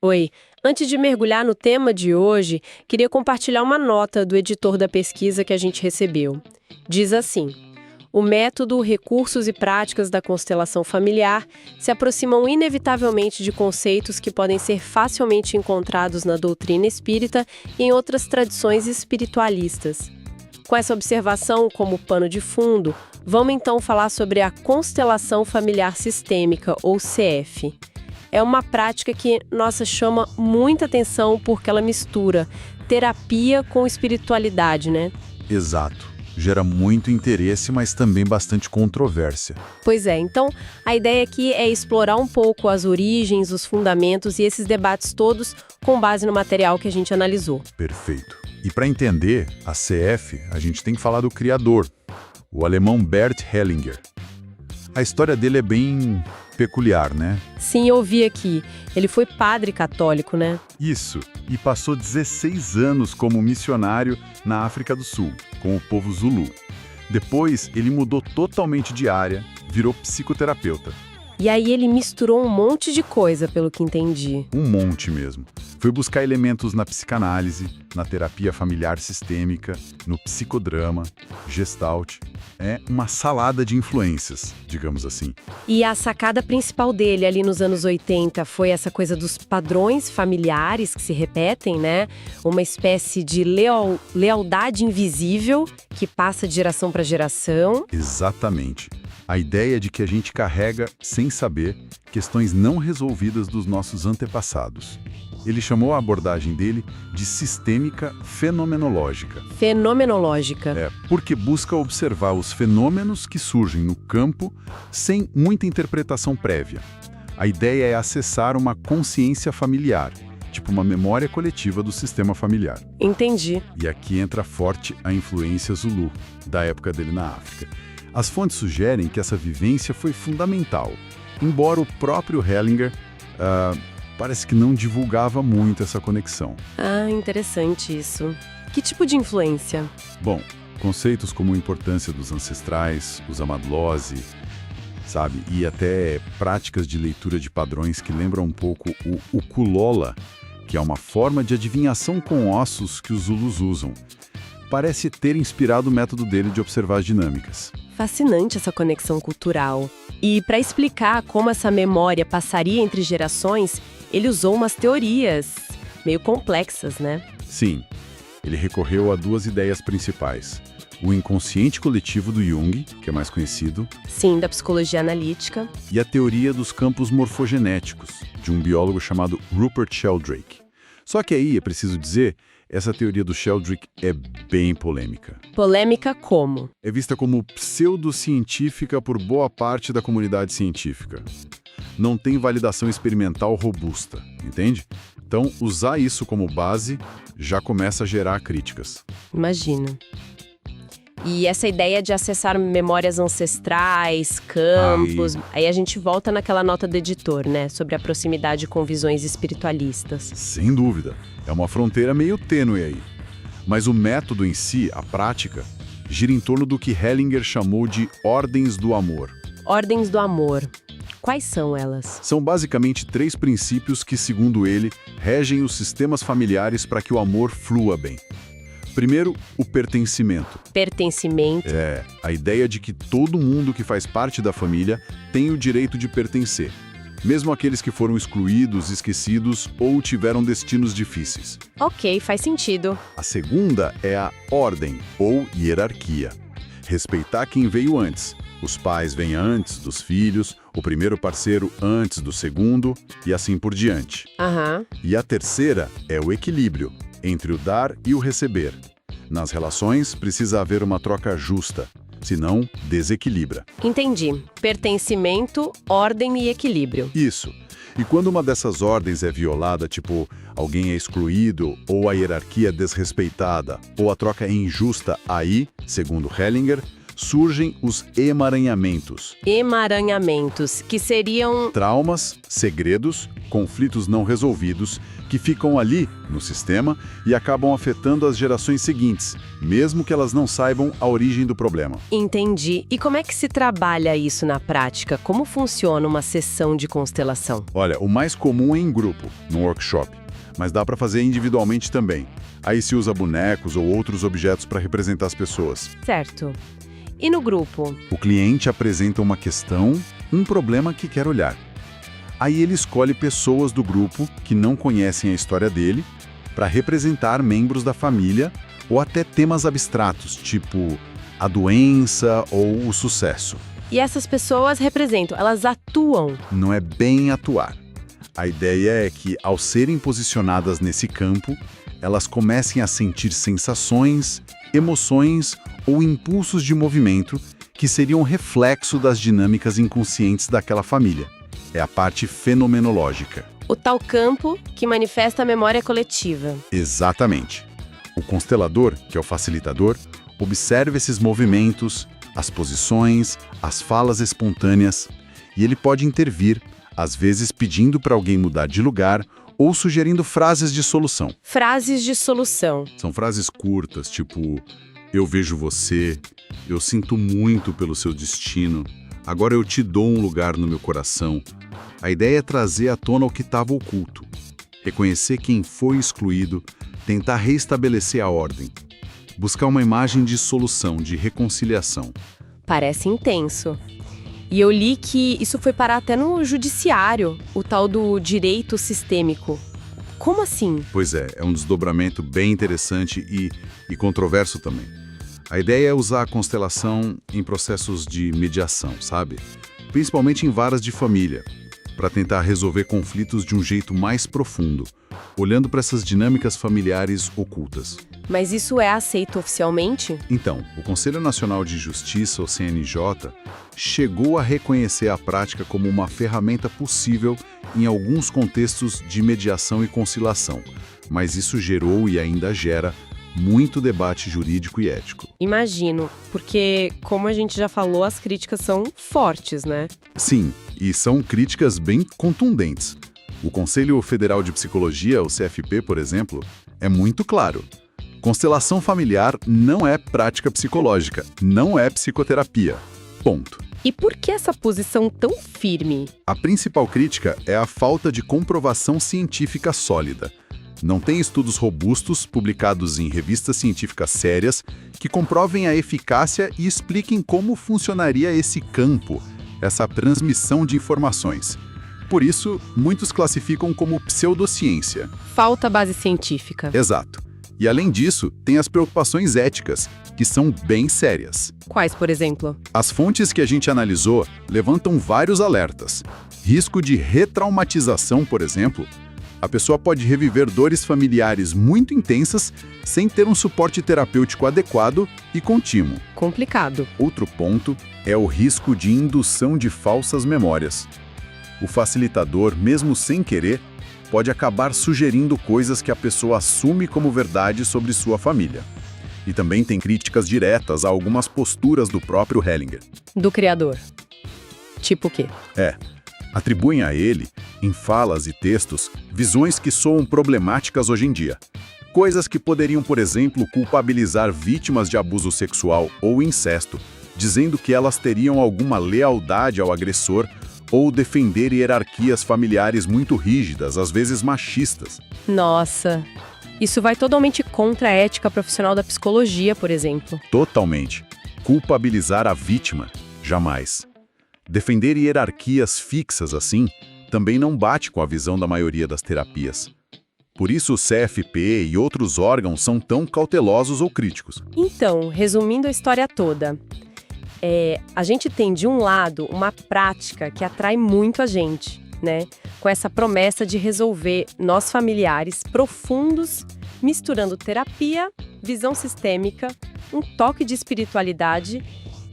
Oi, antes de mergulhar no tema de hoje, queria compartilhar uma nota do editor da pesquisa que a gente recebeu. Diz assim: o método, recursos e práticas da constelação familiar se aproximam inevitavelmente de conceitos que podem ser facilmente encontrados na doutrina espírita e em outras tradições espiritualistas. Com essa observação como pano de fundo, vamos então falar sobre a constelação familiar sistêmica, ou CF. É uma prática que, nossa, chama muita atenção porque ela mistura terapia com espiritualidade, né? Exato. Gera muito interesse, mas também bastante controvérsia. Pois é, então a ideia aqui é explorar um pouco as origens, os fundamentos e esses debates todos com base no material que a gente analisou. Perfeito. E para entender a CF, a gente tem que falar do criador, o alemão Bert Hellinger. A história dele é bem peculiar, né? Sim, eu vi aqui. Ele foi padre católico, né? Isso, e passou 16 anos como missionário na África do Sul, com o povo Zulu. Depois, ele mudou totalmente de área, virou psicoterapeuta. E aí ele misturou um monte de coisa, pelo que entendi. Um monte mesmo. Foi buscar elementos na psicanálise, na terapia familiar sistêmica, no psicodrama, gestalt. É uma salada de influências, digamos assim. E a sacada principal dele ali nos anos 80 foi essa coisa dos padrões familiares que se repetem, né? Uma espécie de lealdade invisível que passa de geração para geração. Exatamente. A ideia de que a gente carrega, sem saber, questões não resolvidas dos nossos antepassados. Ele chamou a abordagem dele de sistêmica fenomenológica. Fenomenológica. Porque busca observar os fenômenos que surgem no campo sem muita interpretação prévia. A ideia é acessar uma consciência familiar, tipo uma memória coletiva do sistema familiar. Entendi. E aqui entra forte a influência Zulu, da época dele na África. As fontes sugerem que essa vivência foi fundamental, embora o próprio Hellinger parece que não divulgava muito essa conexão. Ah, interessante isso. Que tipo de influência? Bom, conceitos como a importância dos ancestrais, os amadlose, sabe? E até práticas de leitura de padrões que lembram um pouco o ukulola, que é uma forma de adivinhação com ossos que os Zulus usam. Parece ter inspirado o método dele de observar as dinâmicas. Fascinante essa conexão cultural. E para explicar como essa memória passaria entre gerações, ele usou umas teorias meio complexas, né? Sim, ele recorreu a duas ideias principais. O inconsciente coletivo do Jung, que é mais conhecido. Sim, da psicologia analítica. E a teoria dos campos morfogenéticos, de um biólogo chamado Rupert Sheldrake. Só que aí, é preciso dizer, essa teoria do Sheldrake é bem polêmica. Polêmica como? É vista como pseudocientífica por boa parte da comunidade científica. Não tem validação experimental robusta, entende? Então, usar isso como base já começa a gerar críticas. Imagino. E essa ideia de acessar memórias ancestrais, campos... Aí a gente volta naquela nota do editor, né? Sobre a proximidade com visões espiritualistas. Sem dúvida. É uma fronteira meio tênue aí. Mas o método em si, a prática, gira em torno do que Hellinger chamou de ordens do amor. Ordens do amor. Quais são elas? São basicamente 3 princípios que, segundo ele, regem os sistemas familiares para que o amor flua bem. Primeiro, o pertencimento. Pertencimento. É, a ideia de que todo mundo que faz parte da família tem o direito de pertencer, mesmo aqueles que foram excluídos, esquecidos ou tiveram destinos difíceis. Ok, faz sentido. A segunda é a ordem, ou hierarquia. Respeitar quem veio antes. Os pais vêm antes dos filhos, o primeiro parceiro antes do segundo, e assim por diante. Aham. E a terceira é o equilíbrio entre o dar e o receber. Nas relações, precisa haver uma troca justa, senão desequilibra. Entendi. Pertencimento, ordem e equilíbrio. Isso. E quando uma dessas ordens é violada, tipo, alguém é excluído, ou a hierarquia é desrespeitada, ou a troca é injusta, aí, segundo Hellinger, surgem os emaranhamentos. Emaranhamentos, que seriam... Traumas, segredos, conflitos não resolvidos, que ficam ali, no sistema, e acabam afetando as gerações seguintes, mesmo que elas não saibam a origem do problema. Entendi. E como é que se trabalha isso na prática? Como funciona uma sessão de constelação? Olha, o mais comum é em grupo, num workshop, mas dá para fazer individualmente também. Aí se usa bonecos ou outros objetos para representar as pessoas. Certo. E no grupo? O cliente apresenta uma questão, um problema que quer olhar. Aí ele escolhe pessoas do grupo que não conhecem a história dele para representar membros da família ou até temas abstratos, tipo a doença ou o sucesso. E essas pessoas representam, elas atuam. Não é bem atuar. A ideia é que, ao serem posicionadas nesse campo, elas comecem a sentir sensações, emoções ou impulsos de movimento que seriam reflexo das dinâmicas inconscientes daquela família. É a parte fenomenológica. O tal campo que manifesta a memória coletiva. Exatamente. O constelador, que é o facilitador, observa esses movimentos, as posições, as falas espontâneas, e ele pode intervir, às vezes pedindo para alguém mudar de lugar ou sugerindo frases de solução. Frases de solução. São frases curtas, tipo: eu vejo você, eu sinto muito pelo seu destino, agora eu te dou um lugar no meu coração. A ideia é trazer à tona o que estava oculto, reconhecer quem foi excluído, tentar reestabelecer a ordem, buscar uma imagem de solução, de reconciliação. Parece intenso. E eu li que isso foi parar até no judiciário, o tal do direito sistêmico. Como assim? Pois é um desdobramento bem interessante e controverso também. A ideia é usar a constelação em processos de mediação, sabe? Principalmente em varas de família, para tentar resolver conflitos de um jeito mais profundo, olhando para essas dinâmicas familiares ocultas. Mas isso é aceito oficialmente? Então, o Conselho Nacional de Justiça, o CNJ, chegou a reconhecer a prática como uma ferramenta possível em alguns contextos de mediação e conciliação, mas isso gerou e ainda gera muito debate jurídico e ético. Imagino, porque, como a gente já falou, as críticas são fortes, né? Sim, e são críticas bem contundentes. O Conselho Federal de Psicologia, o CFP, por exemplo, é muito claro. Constelação familiar não é prática psicológica, não é psicoterapia. Ponto. E por que essa posição tão firme? A principal crítica é a falta de comprovação científica sólida. Não tem estudos robustos publicados em revistas científicas sérias que comprovem a eficácia e expliquem como funcionaria esse campo, essa transmissão de informações. Por isso, muitos classificam como pseudociência. Falta base científica. Exato. E além disso, tem as preocupações éticas, que são bem sérias. Quais, por exemplo? As fontes que a gente analisou levantam vários alertas. Risco de retraumatização, por exemplo. A pessoa pode reviver dores familiares muito intensas sem ter um suporte terapêutico adequado e contínuo. Complicado. Outro ponto é o risco de indução de falsas memórias. O facilitador, mesmo sem querer, pode acabar sugerindo coisas que a pessoa assume como verdade sobre sua família. E também tem críticas diretas a algumas posturas do próprio Hellinger. Do criador. Tipo o quê? Atribuem a ele, em falas e textos, visões que soam problemáticas hoje em dia. Coisas que poderiam, por exemplo, culpabilizar vítimas de abuso sexual ou incesto, dizendo que elas teriam alguma lealdade ao agressor ou defender hierarquias familiares muito rígidas, às vezes machistas. Nossa, isso vai totalmente contra a ética profissional da psicologia, por exemplo. Totalmente. Culpabilizar a vítima, jamais. Defender hierarquias fixas assim também não bate com a visão da maioria das terapias. Por isso o CFP e outros órgãos são tão cautelosos ou críticos. Então, resumindo a história toda, a gente tem, de um lado, uma prática que atrai muito a gente, né? Com essa promessa de resolver nós familiares profundos, misturando terapia, visão sistêmica, um toque de espiritualidade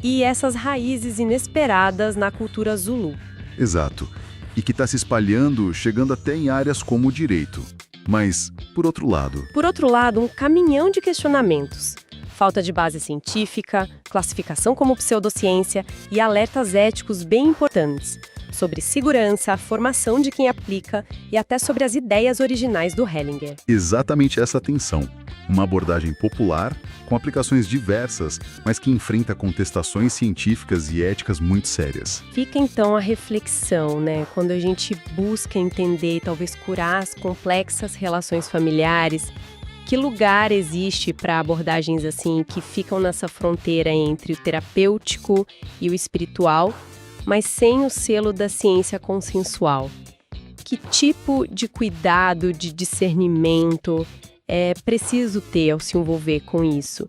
e essas raízes inesperadas na cultura Zulu. Exato. E que está se espalhando, chegando até em áreas como o direito. Mas, por outro lado... Por outro lado, um caminhão de questionamentos. falta de base científica, classificação como pseudociência e alertas éticos bem importantes sobre segurança, a formação de quem aplica e até sobre as ideias originais do Hellinger. Exatamente essa tensão. Uma abordagem popular, com aplicações diversas, mas que enfrenta contestações científicas e éticas muito sérias. Fica então a reflexão, né? Quando a gente busca entender e talvez curar as complexas relações familiares, que lugar existe para abordagens assim que ficam nessa fronteira entre o terapêutico e o espiritual, mas sem o selo da ciência consensual? Que tipo de cuidado, de discernimento é preciso ter ao se envolver com isso?